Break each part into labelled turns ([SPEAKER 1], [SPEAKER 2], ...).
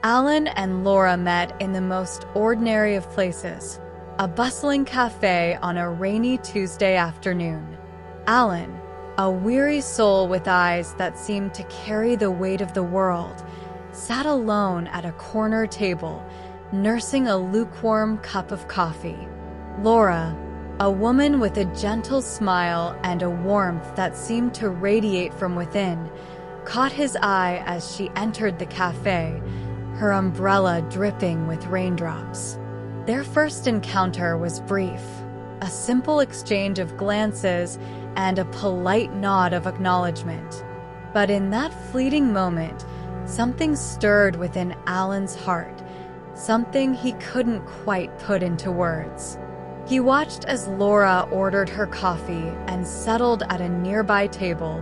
[SPEAKER 1] Alan and Laura met in the most ordinary of places, a bustling cafe on a rainy Tuesday afternoon. Alan, a weary soul with eyes that seemed to carry the weight of the world, sat alone at a corner table, nursing a lukewarm cup of coffee. Laura, a woman with a gentle smile and a warmth that seemed to radiate from within, caught his eye as she entered the cafe, her umbrella dripping with raindrops. Their first encounter was brief, a simple exchange of glances and a polite nod of acknowledgement. But in that fleeting moment, something stirred within Alan's heart, something he couldn't quite put into words. He watched as Laura ordered her coffee and settled at a nearby table,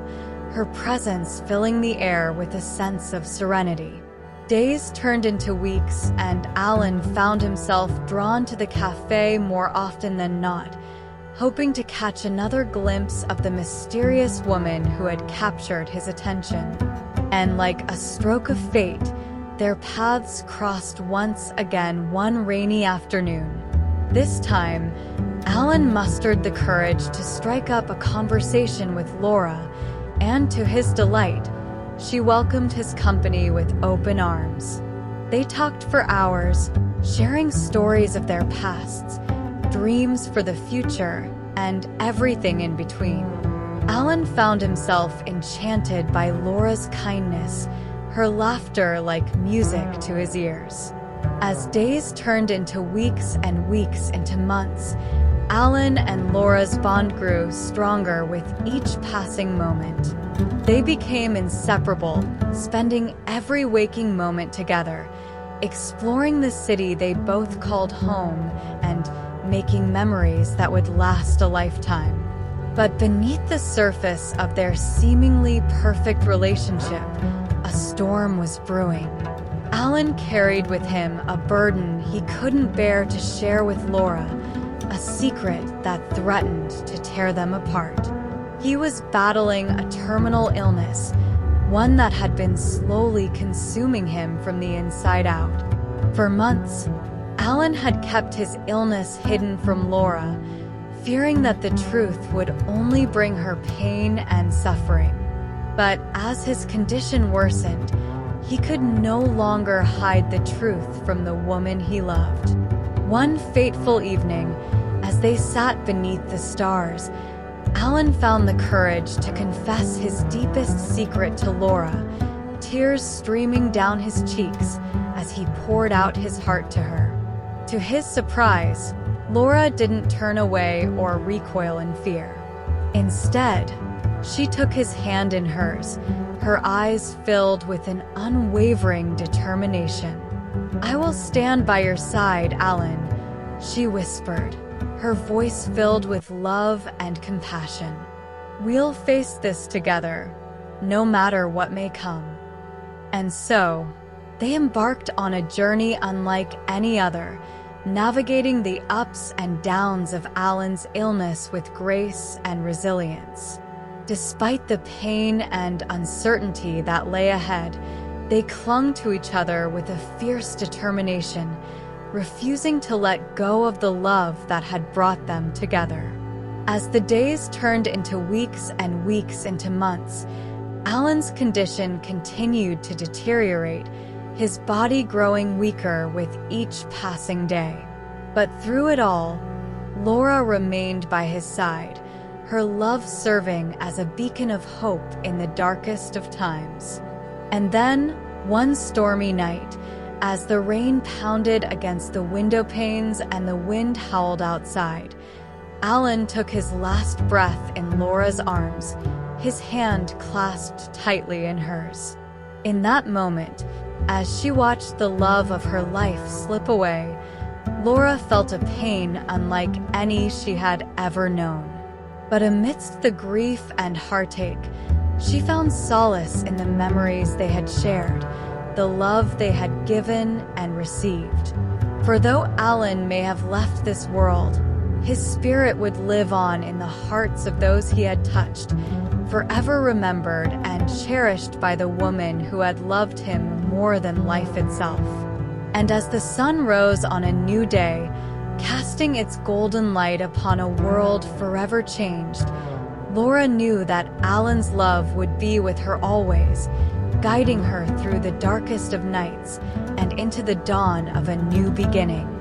[SPEAKER 1] her presence filling the air with a sense of serenity. Days turned into weeks, and Alan found himself drawn to the cafe more often than not, hoping to catch another glimpse of the mysterious woman who had captured his attention. And like a stroke of fate, their paths crossed once again one rainy afternoon. This time, Alan mustered the courage to strike up a conversation with Laura, and to his delight, she welcomed his company with open arms. They talked for hours, sharing stories of their pasts, dreams for the future, and everything in between. Alan found himself enchanted by Laura's kindness, her laughter like music to his ears. As days turned into weeks and weeks into months, Alan and Laura's bond grew stronger with each passing moment. They became inseparable, spending every waking moment together, exploring the city they both called home and making memories that would last a lifetime. But beneath the surface of their seemingly perfect relationship, a storm was brewing. Alan carried with him a burden he couldn't bear to share with Laura, a secret that threatened to tear them apart. He was battling a terminal illness, one that had been slowly consuming him from the inside out. For months, Alan had kept his illness hidden from Laura, fearing that the truth would only bring her pain and suffering. But as his condition worsened, he could no longer hide the truth from the woman he loved. One fateful evening, as they sat beneath the stars, Alan found the courage to confess his deepest secret to Laura, tears streaming down his cheeks as he poured out his heart to her. To his surprise, Laura didn't turn away or recoil in fear. Instead, she took his hand in hers, her eyes filled with an unwavering determination. "I will stand by your side, Alan," she whispered, her voice filled with love and compassion. "We'll face this together, no matter what may come." And so, they embarked on a journey unlike any other, navigating the ups and downs of Alan's illness with grace and resilience. Despite the pain and uncertainty that lay ahead, they clung to each other with a fierce determination, refusing to let go of the love that had brought them together. As the days turned into weeks and weeks into months, Alan's condition continued to deteriorate, his body growing weaker with each passing day. But through it all, Laura remained by his side, her love serving as a beacon of hope in the darkest of times. And then, one stormy night, as the rain pounded against the window panes and the wind howled outside, Alan took his last breath in Laura's arms, his hand clasped tightly in hers. In that moment, as she watched the love of her life slip away, Laura felt a pain unlike any she had ever known. But amidst the grief and heartache, she found solace in the memories they had shared, the love they had given and received. For though Alan may have left this world, his spirit would live on in the hearts of those he had touched, forever remembered and cherished by the woman who had loved him more than life itself. And as the sun rose on a new day, casting its golden light upon a world forever changed, Laura knew that Alan's love would be with her always, guiding her through the darkest of nights and into the dawn of a new beginning.